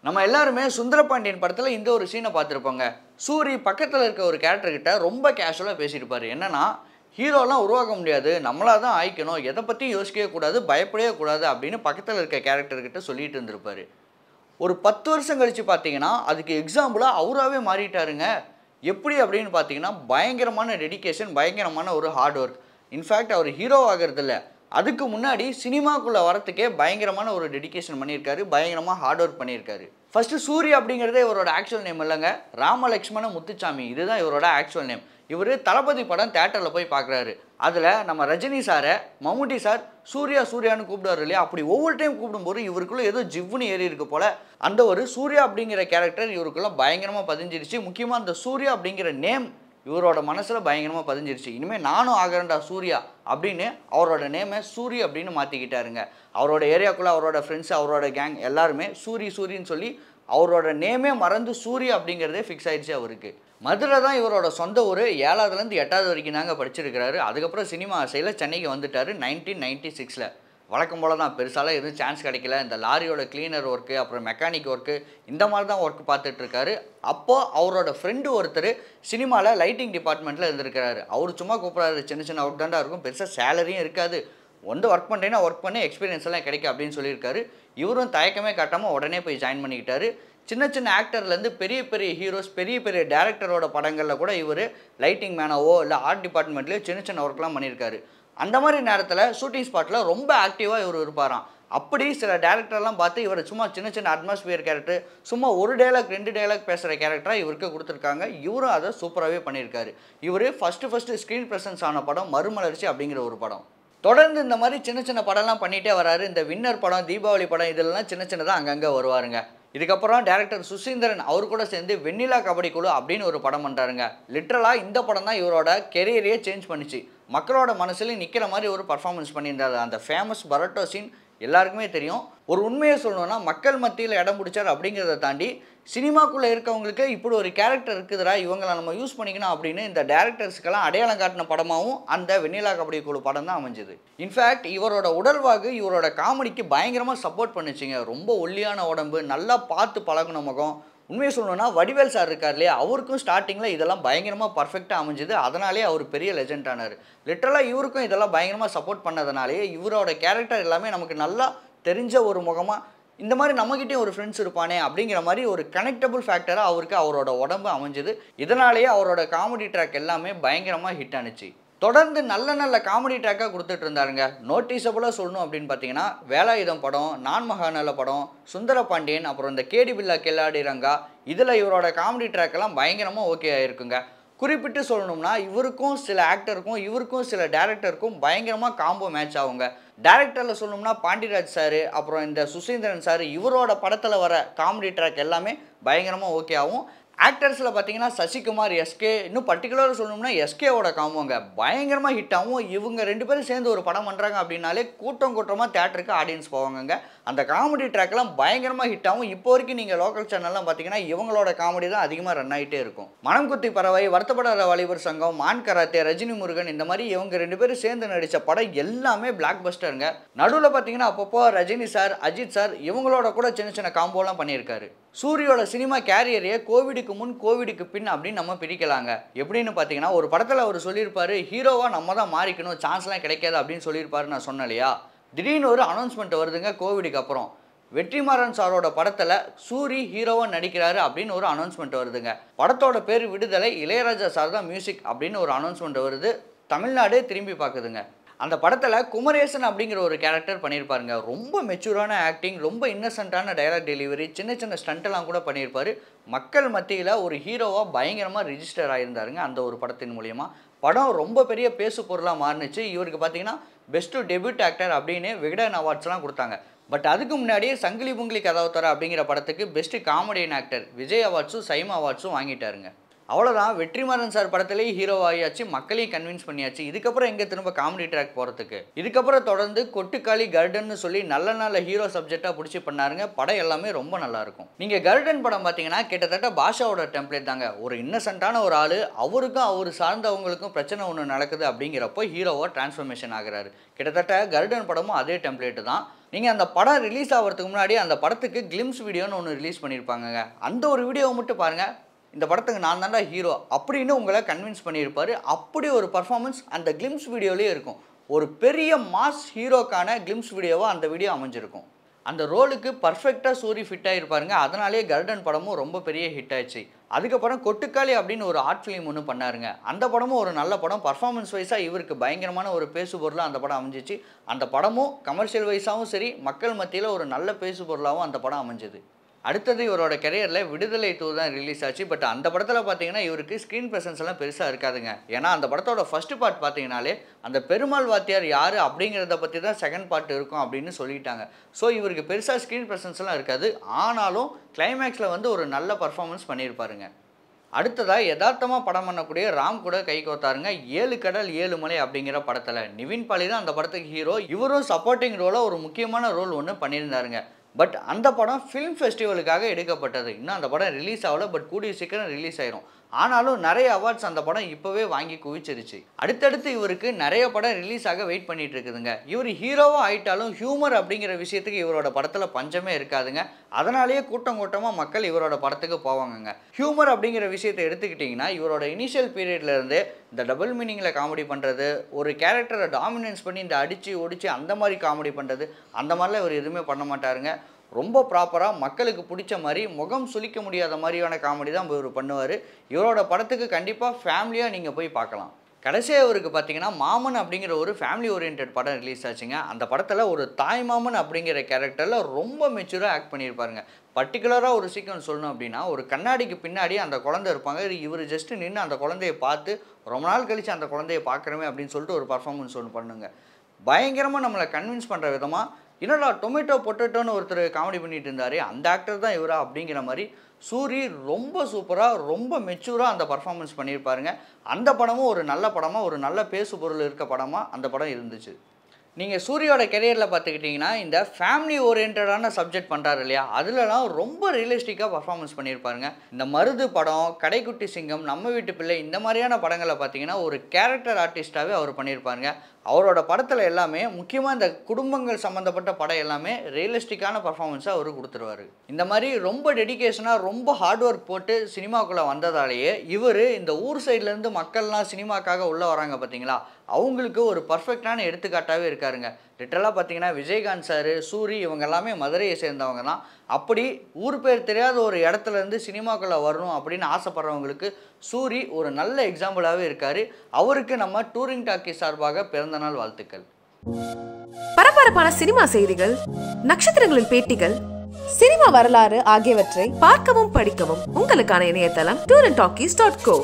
நம்ம எல்லாருமே சுந்தரபாண்டியன் படத்துல இந்த ஒரு சீனை பார்த்துருப்போங்க. சூரி பக்கத்துல இருக்க ஒரு கேரக்டர் கிட்ட ரொம்ப கேஷுவலா பேசியிருப்பாரு. என்னன்னா, ஹீரோலாம் உருவாக்க முடியாது, நம்மளா தான் ஆயிக்கணும், எதை பத்தியும் யோசிக்கவே கூடாது, பயப்படவே கூடாது அப்படின்னு பக்கத்துல இருக்க கேரக்டர் கிட்ட சொல்லிட்டு இருந்திருப்பாரு. ஒரு 10 வருஷம் கழிச்சு பார்த்தீங்கன்னா, அதுக்கு எக்ஸாம்பிளா அவராவே மாறிட்டாருங்க. எப்படி அப்படின்னு பார்த்தீங்கன்னா, பயங்கரமான டெடிகேஷன், பயங்கரமான ஒரு ஹார்ட் ஒர்க். இன்ஃபேக்ட் அவர் ஹீரோ ஆகிறது இல்ல. அதுக்கு முன்னாடி சினிமாக்குள்ள வரத்துக்கே பயங்கரமான ஒரு டெடிகேஷன் பண்ணியிருக்காரு. பயங்கரமா ஹார்ட் ஒர்க் பண்ணியிருக்காரு. ஃபர்ஸ்ட் சூர்யா அப்படிங்கிறதே இவரோட ஆக்சுவல் நேம் இல்லைங்க. ராமலட்சுமண முத்துச்சாமி. இதுதான் இவரோட ஆக்சுவல் நேம். இவர் தளபதி படம் தியேட்டரில் போய் பார்க்குறாரு. அதில் நம்ம ரஜினி சாரை மம்முட்டி சார் சூர்யா சூர்யான்னு கூப்பிடுவார் இல்லையா, அப்படி ஒவ்வொரு டைம் கூப்பிடும்போது இவருக்குள்ள ஏதோ ஜிவ்வுன்னு ஏறி இருக்கு போல. அந்த ஒரு சூர்யா அப்படிங்கிற கேரக்டர் இவருக்குள்ள பயங்கரமாக பதிஞ்சிருச்சு. முக்கியமாக அந்த சூர்யா அப்படிங்கிற நேம் இவரோட மனசில் பயங்கரமாக பதிஞ்சிருச்சு. இனிமேல் நானும் ஆகிறேன்டா சூர்யா அப்படின்னு அவரோட நேமை சூரி அப்படின்னு மாற்றிக்கிட்டாருங்க. அவரோட ஏரியாக்குள்ளே அவரோட ஃப்ரெண்ட்ஸ், அவரோட கேங் எல்லாருமே சூரி சூரின்னு சொல்லி அவரோட நேமே மறந்து சூர்யா அப்படிங்கிறதே ஃபிக்ஸ் ஆயிடுச்சு அவருக்கு. மதுரை தான் இவரோட சொந்த ஊர். 7வதுலேருந்து 8வது வரைக்கும் தாங்க படிச்சிருக்கிறாரு. அதுக்கப்புறம் சினிமா ஆசையில் சென்னைக்கு வந்துட்டார் 1996. வழக்கம் போல தான், பெருசாலாம் எதுவும் சான்ஸ் கிடைக்கல. இந்த லாரியோட கிளீனர் ஒர்க்கு, அப்புறம் மெக்கானிக் ஒர்க்கு, இந்த மாதிரி தான் ஒர்க் பார்த்துட்ருக்காரு. அப்போது அவரோட ஃப்ரெண்டு ஒருத்தர் சினிமாவில் லைட்டிங் டிபார்ட்மெண்ட்டில் இருந்திருக்கிறாரு. அவர் சும்மா கூப்பிட்றாரு, சின்ன சின்ன ஒர்க் தாண்டா இருக்கும், பெருசாக சேலரியும் இருக்காது, வந்து ஒர்க் பண்ணுறேன்னா ஒர்க் பண்ணி எக்ஸ்பீரியன்ஸ் எல்லாம் கிடைக்கும் அப்படின்னு சொல்லியிருக்காரு. இவரும் தயக்கமே காட்டாமல் உடனே போய் ஜாயின் பண்ணிக்கிட்டாரு. சின்ன சின்ன ஆக்டர்லேருந்து பெரிய பெரிய ஹீரோஸ், பெரிய பெரிய டேரக்டரோட படங்களில் கூட இவர் லைட்டிங் மேனாவோ இல்லை ஆர்ட் டிபார்ட்மெண்ட்லேயோ சின்ன சின்ன ஒர்க்லாம் பண்ணியிருக்காரு. அந்த மாதிரி நேரத்தில் ஷூட்டிங் ஸ்பாட்டில் ரொம்ப ஆக்டிவாக இவர் இருப்பாராம். அப்படி சில டேரக்டர்லாம் பார்த்து இவர் சும்மா சின்ன சின்ன அட்மாஸ்பியர் கேரக்டர், சும்மா ஒரு டைலாக் 2 டைலாக் பேசுகிற கேரக்டராக இவருக்கு கொடுத்துருக்காங்க. இவரும் அதை சூப்பராகவே பண்ணியிருக்காரு. இவர் ஃபஸ்ட்டு ஸ்க்ரீன் ப்ரெசன்ஸ் ஆன படம் மறுமலர்ச்சி அப்படிங்கிற ஒரு படம். தொடர்ந்து இந்த மாதிரி சின்ன சின்ன படம்லாம் பண்ணிகிட்டே வராரு. இந்த வின்னர் படம், தீபாவளி படம், இதெல்லாம் சின்ன சின்னதாக அங்கங்கே வருவாருங்க. இதுக்கப்புறம் டேரக்டர் சுசீந்திரன் அவர் கூட சேர்ந்து வெண்ணிலா கபடி குழு அப்படின்னு ஒரு படம் பண்ணுறாருங்க. லிட்ரலாக இந்த படம் தான் இவரோட கெரியரையே சேஞ்ச் பண்ணிச்சு. மக்களோட மனசுலையும் நிற்கிற மாதிரி ஒரு பர்ஃபார்மன்ஸ் பண்ணியிருந்தாரு. அந்த ஃபேமஸ் பரோட்டோ சீன் எல்லாருக்குமே தெரியும். ஒரு உண்மையை சொல்லணும்னா, மக்கள் மத்தியில் இடம் பிடிச்சார் அப்படிங்கிறத தாண்டி சினிமாக்குள்ளே இருக்கவங்களுக்கு இப்படி ஒரு கேரக்டர் இருக்குதுடா, இவங்களை நம்ம யூஸ் பண்ணிக்கணும் அப்படின்னு இந்த டேரக்டர்ஸ்க்கெல்லாம் அடையாளம் காட்டின படமாகவும் அந்த வெண்ணிலா கபடி குழு படம் தான் அமைஞ்சுது. இன்ஃபேக்ட் இவரோட உடல்வாகு இவரோட காமெடிக்கு பயங்கரமாக சப்போர்ட் பண்ணிச்சுங்க. ரொம்ப ஒல்லியான உடம்பு, நல்லா பார்த்து பழகுன முகம். உண்மையை சொல்லணும்னா வடிவேல் சார் இருக்கார் இல்லையா, அவருக்கும் ஸ்டார்டிங்கில் இதெல்லாம் பயங்கரமாக பர்ஃபெக்டாக அமைஞ்சுது. அதனாலே அவர் பெரிய லெஜெண்ட் ஆனார். லிட்டரலாக இவருக்கும் இதெல்லாம் பயங்கரமாக சப்போர்ட் பண்ணதுனாலே இவரோட கேரக்டர் எல்லாமே நமக்கு நல்லா தெரிஞ்ச ஒரு முகமாக, இந்த மாதிரி நம்மகிட்டயும் ஒரு ஃப்ரெண்ட்ஸ் இருப்பானே அப்படிங்கிற மாதிரி ஒரு கனெக்டபுள் ஃபேக்டராக அவருக்கு அவரோட உடம்பு அமைஞ்சது. இதனாலேயே அவரோட காமெடி ட்ராக் எல்லாமே பயங்கரமாக ஹிட் ஆனிச்சு. தொடர்ந்து நல்ல நல்ல காமெடி ட்ராக்காக கொடுத்துட்டு இருந்தாருங்க. நோட்டீஸபுளாக சொல்லணும் அப்படின்னு பார்த்தீங்கன்னா, வேலாயுதம் படம், நான் மகாநல படம், சுந்தரபாண்டியன், அப்புறம் இந்த கேடி பில்லா கெல்லாடி ரங்கா, இதில் இவரோட காமெடி ட்ராக்கெல்லாம் பயங்கரமாக ஓகே ஆகிருக்குங்க. குறிப்பிட்டு சொல்லணும்னா, இவருக்கும் சில ஆக்டருக்கும் இவருக்கும் சில டேரக்டருக்கும் பயங்கரமாக காம்போ மேட்ச் ஆகுங்க. டேரக்டரில் சொல்லணும்னா பாண்டிராஜ் சார், அப்புறம் இந்த சுசீந்திரன் சார், இவரோட படத்தில் வர காமெடி ட்ராக் எல்லாமே பயங்கரமாக ஓகே ஆகும். ஆக்டர்ஸில் பார்த்தீங்கன்னா சசிகுமார், எஸ்கே, இன்னும் பர்டிகுலராக சொல்லணும்னா எஸ்கேவோட காம்போங்க பயங்கரமாக ஹிட் ஆகும். இவங்க 2 பேரும் சேர்ந்து ஒரு படம் பண்ணுறாங்க அப்படின்னாலே கூட்டமாக தேட்டருக்கு ஆடியன்ஸ் போவாங்கங்க. அந்த காமெடி ட்ராக்லாம் பயங்கரமாக ஹிட் ஆகும். இப்போ வரைக்கும் நீங்கள் லோக்கல் சேனல்லாம் பார்த்தீங்கன்னா இவங்களோட காமெடி தான் அதிகமாக ரன் ஆகிட்டே இருக்கும். மனம் குத்தி பறவை, வருத்தப்படாத வாலிபர் சங்கம், மான் கராத்தே, ரஜினி முருகன், இந்த மாதிரி இவங்க 2 பேரும் சேர்ந்து நடித்த படம் எல்லாமே பிளாக் பஸ்டருங்க. நடுவில் பார்த்தீங்கன்னா அப்பப்போ ரஜினி சார், அஜித் சார் இவங்களோட கூட சின்ன சின்ன காம்போலாம் பண்ணியிருக்காரு. சூரியோட சினிமா கேரியரையே கோவிடுக்கு முன் கோவிடுக்கு பின் அப்படின்னு நம்ம பிரிக்கலாங்க. எப்படின்னு பார்த்தீங்கன்னா, ஒரு படத்தில் அவர் சொல்லியிருப்பாரு, ஹீரோவாக நம்ம தான் மாறிக்கணும், சான்ஸ்லாம் கிடைக்காது அப்படின்னு சொல்லியிருப்பாரு. நான் சொன்னேன் இல்லையா, திடீர்னு ஒரு அனௌன்ஸ்மெண்ட் வருதுங்க கோவிடுக்கு அப்புறம். வெற்றிமாறன் சாரோட படத்தில் சூரி ஹீரோவாக நடிக்கிறாரு அப்படின்னு ஒரு அனௌன்ஸ்மெண்ட் வருதுங்க. படத்தோட பேர் விடுதலை, இளையராஜா சார் தான் மியூசிக் அப்படின்னு ஒரு அனௌன்ஸ்மெண்ட் வருது. தமிழ்நாடே திரும்பி பார்க்குதுங்க. அந்த படத்தில் குமரேசன் அப்படிங்கிற ஒரு கேரக்டர் பண்ணியிருப்பாருங்க. ரொம்ப மெச்சூரான ஆக்டிங், ரொம்ப இன்னசென்ட்டான டைலாக் டெலிவரி, சின்ன சின்ன ஸ்டண்ட்டெல்லாம் கூட பண்ணியிருப்பார். மக்கள் மத்தியில் ஒரு ஹீரோவாக பயங்கரமாக ரிஜிஸ்டர் ஆகியிருந்தாருங்க அந்த ஒரு படத்தின் மூலிமா. படம் ரொம்ப பெரிய பேசு பொருளாக மாறினுச்சு. இவருக்கு பார்த்தீங்கன்னா பெஸ்ட்டு டெபியூட் ஆக்டர் அப்படின்னு விகடன் அவார்ட்ஸ்லாம் கொடுத்தாங்க. பட் அதுக்கு முன்னாடியே சங்கிலி புங்கிலி கதாவத்தர அப்படிங்கிற படத்துக்கு பெஸ்ட்டு காமெடியன் ஆக்டர் விஜய் அவார்ட்ஸும் சைமா அவார்ட்ஸும் வாங்கிட்டாருங்க. அவ்வளோதான், வெற்றிமாறன் சார் படத்துலேயே ஹீரோ ஆகியாச்சு, மக்களையும் கன்வின்ஸ் பண்ணியாச்சு. இதுக்கப்புறம் எங்கே திரும்ப காமெடி ட்ராக் போகிறதுக்கு? இதுக்கப்புறம் தொடர்ந்து கொட்டுக்காளி, கர்டன்னு சொல்லி நல்ல நல்ல ஹீரோ சப்ஜெக்டாக பிடிச்சி பண்ணாருங்க. படம் எல்லாமே ரொம்ப நல்லாயிருக்கும். நீங்கள் கர்டன் படம் பார்த்தீங்கன்னா கிட்டத்தட்ட பாஷாவோட டெம்ப்ளேட் தாங்க. ஒரு இன்னசென்ட்டான ஒரு ஆள், அவருக்கும் அவர் சார்ந்தவங்களுக்கும் பிரச்சனை ஒன்று நடக்குது அப்படிங்கிறப்போ ஹீரோவாக டிரான்ஸ்ஃபர்மேஷன் ஆகிறாரு. கிட்டத்தட்ட கர்டன் படமும் அதே டெம்ப்ளேட்டு தான். நீங்கள் அந்த படம் ரிலீஸ் ஆகிறதுக்கு முன்னாடி அந்த படத்துக்கு கிளிம்ஸ் வீடியோன்னு ஒன்று ரிலீஸ் பண்ணியிருப்பாங்க. அந்த ஒரு வீடியோவை மட்டும் பாருங்கள், இந்த படத்துக்கு நான் தான்டா ஹீரோ அப்படின்னு உங்களை கன்வின்ஸ் பண்ணியிருப்பார். அப்படி ஒரு பர்ஃபார்மன்ஸ் அந்த கிளிம்ஸ் வீடியோலேயே இருக்கும். ஒரு பெரிய மாஸ் ஹீரோக்கான கிளிம்ஸ் வீடியோவாக அந்த வீடியோ அமைஞ்சிருக்கும். அந்த ரோலுக்கு பர்ஃபெக்டாக சூரி ஃபிட் ஆகிருப்பாருங்க. அதனாலே கருடன் படமும் ரொம்ப பெரிய ஹிட் ஆயிடுச்சு. அதுக்கப்புறம் கொட்டுக்காளி அப்படின்னு ஒரு ஆர்ட் ஃபிலிம் ஒன்று பண்ணாருங்க. அந்த படமும் ஒரு நல்ல படம். பர்ஃபார்மன்ஸ் வைஸாக இவருக்கு பயங்கரமான ஒரு பேசு பொருளாக அந்த படம் அமைஞ்சிச்சு. அந்த படமும் கமர்ஷியல் வைஸாகவும் சரி, மக்கள் மத்தியில் ஒரு நல்ல பேசு பொருளாகவும் அந்த படம் அமைஞ்சது. அடுத்தது இவரோட கெரியரில் விடுதலை 2 தான் ரிலீஸ் ஆச்சு. பட் அந்த படத்தில் பார்த்தீங்கன்னா இவருக்கு ஸ்க்ரீன் ப்ரெசன்ஸ் எல்லாம் பெருசாக இருக்காதுங்க. ஏன்னா அந்த படத்தோட ஃபர்ஸ்ட் பார்ட் பார்த்தீங்கன்னாலே அந்த பெருமாள் வாத்தியார் யார் அப்படிங்கிறத பற்றி தான் செகண்ட் பார்ட் இருக்கும் அப்படின்னு சொல்லிட்டாங்க. ஸோ இவருக்கு பெருசாக ஸ்க்ரீன் ப்ரெசன்ஸ் எல்லாம் இருக்காது. ஆனாலும் கிளைமேக்ஸில் வந்து ஒரு நல்ல பர்ஃபார்மன்ஸ் பண்ணியிருப்பாருங்க. அடுத்ததாக யதார்த்தமாக படம் பண்ணக்கூடிய ராம் கூட கை கோத்தாருங்க. 7 கடல் 7 மலை அப்படிங்கிற படத்தில் நிவின் பாலி தான் அந்த படத்துக்கு ஹீரோ. இவரும் சப்போர்ட்டிங் ரோலாக ஒரு முக்கியமான ரோல் ஒன்று பண்ணியிருந்தாருங்க. பட் அந்த படம் ஃபிலிம் ஃபெஸ்டிவலுக்காக எடுக்கப்பட்டது. இன்னும் அந்த படம் ரிலீஸ் ஆகலை. பட் கூடிய சீக்கிரம் ரிலீஸ் ஆயிரும். ஆனாலும் நிறைய அவார்ட்ஸ் அந்த படம் இப்போவே வாங்கி குவிச்சிருச்சு. அடுத்தடுத்து இவருக்கு நிறைய படம் ரிலீஸ் ஆக வெயிட் பண்ணிட்டு இருக்குதுங்க. இவர் ஹீரோவாக ஆயிட்டாலும் ஹியூமர் அப்படிங்கிற விஷயத்துக்கு இவரோட படத்தில் பஞ்சமே இருக்காதுங்க. அதனாலேயே கூட்டமாக மக்கள் இவரோட படத்துக்கு போவாங்கங்க. ஹியூமர் அப்படிங்கிற விஷயத்தை எடுத்துக்கிட்டிங்கன்னா இவரோட இனிஷியல் பீரியட்லேருந்து இந்த டபுள் மீனிங்கில் காமெடி பண்ணுறது, ஒரு கேரக்டரை டாமினன்ஸ் பண்ணி இந்த அடித்து ஒடிச்சு அந்த மாதிரி காமெடி பண்ணுறது, அந்த மாதிரிலாம் இவர் எதுவுமே பண்ண மாட்டாருங்க. ரொம்ப ப்ராப்பராக மக்களுக்கு பிடிச்ச மாதிரி முகம் சுளிக்க முடியாத மாதிரியான காமெடி தான் இவர் பண்ணுவார். இவரோட படத்துக்கு கண்டிப்பாக ஃபேமிலியாக நீங்கள் போய் பார்க்கலாம். கடைசியாக இவருக்கு பார்த்தீங்கன்னா மாமன் அப்படிங்கிற ஒரு ஃபேமிலி ஓரியன்ட் படம் ரிலீஸ் ஆச்சுங்க. அந்த படத்தில் ஒரு தாய் மாமன் அப்படிங்கிற கேரக்டரில் ரொம்ப மெச்சூராக ஆக்ட் பண்ணியிருப்பாருங்க. பர்டிகுலராக ஒரு சீக்வன்ஸ் சொல்லணும் அப்படின்னா, ஒரு கண்ணாடிக்கு பின்னாடி அந்த குழந்தை இருப்பாங்க. இவர் ஜஸ்ட்டு நின்று அந்த குழந்தையை பார்த்து ரொம்ப நாள் கழித்து அந்த குழந்தையை பார்க்குறமே அப்படின்னு சொல்லிட்டு ஒரு பர்ஃபார்மன்ஸ் ஒன்று பண்ணுங்க. பயங்கரமாக நம்மளை கன்வின்ஸ் பண்ணுற விதமாக, என்னடா டொமேட்டோ பொட்டேட்டோன்னு ஒருத்தர் காமெடி பண்ணிட்டு இருந்தார், அந்த ஆக்டர் தான் இவரா அப்படிங்கிற மாதிரி சூரி ரொம்ப சூப்பராக ரொம்ப மெச்சூராக அந்த பர்ஃபார்மன்ஸ் பண்ணியிருப்பாருங்க. அந்த படமும் ஒரு நல்ல படமாக, ஒரு நல்ல பேசு பொருள் இருக்க படமாக அந்த படம் இருந்துச்சு. நீங்கள் சூரியோட கெரியரில் பார்த்துக்கிட்டிங்கன்னா இந்த ஃபேமிலி ஓரியன்டான சப்ஜெக்ட் பண்ணுறாரு இல்லையா, அதுலலாம் ரொம்ப ரியலிஸ்டிக்காக பர்ஃபார்மன்ஸ் பண்ணியிருப்பாருங்க. இந்த மருது படம், கடைக்குட்டி சிங்கம், நம்ம வீட்டு பிள்ளை, இந்த மாதிரியான படங்களை பார்த்தீங்கன்னா ஒரு கேரக்டர் ஆர்டிஸ்ட்டாகவே அவர் பண்ணியிருப்பாருங்க. அவரோட படத்தில் எல்லாமே முக்கியமாக இந்த குடும்பங்கள் சம்மந்தப்பட்ட படம் எல்லாமே ரியலிஸ்டிக்கான பர்ஃபார்மன்ஸை அவர் கொடுத்துருவார். இந்த மாதிரி ரொம்ப டெடிக்கேஷனாக ரொம்ப ஹார்ட் ஒர்க் போட்டு சினிமாக்குள்ளே வந்ததாலேயே இவர் இந்த ஊர் சைட்லேருந்து மக்கள்லாம் சினிமாக்காக உள்ளே வராங்க பார்த்தீங்களா, அவங்களுக்கு ஒரு பர்ஃபெக்டான எடுத்துக்காட்டாகவே இருக்காருங்க. லிட்டரலாக பார்த்தீங்கன்னா விஜயகாந்த் சார், சூரி இவங்க எல்லாமே மதுரையை சேர்ந்தவங்க தான். அப்படி ஊர் பேர் தெரியாத ஒரு இடத்துலேருந்து சினிமாக்குள்ளே வரணும் அப்படின்னு ஆசைப்படுறவங்களுக்கு சூரி ஒரு நல்ல எக்ஸாம்பிளாகவே இருக்கார். அவருக்கு நம்ம டூரிங் டாக்கி சார்பாக பிறந்தநாள் வாழ்த்துக்கள். பரபரப்பான சினிமா செய்திகள், நட்சத்திரங்களின் பேட்டிகள், சினிமா வரலாறு ஆகியவற்றை பார்க்கவும் படிக்கவும் உங்களுக்கான இணையதளம் touringtalkies.co.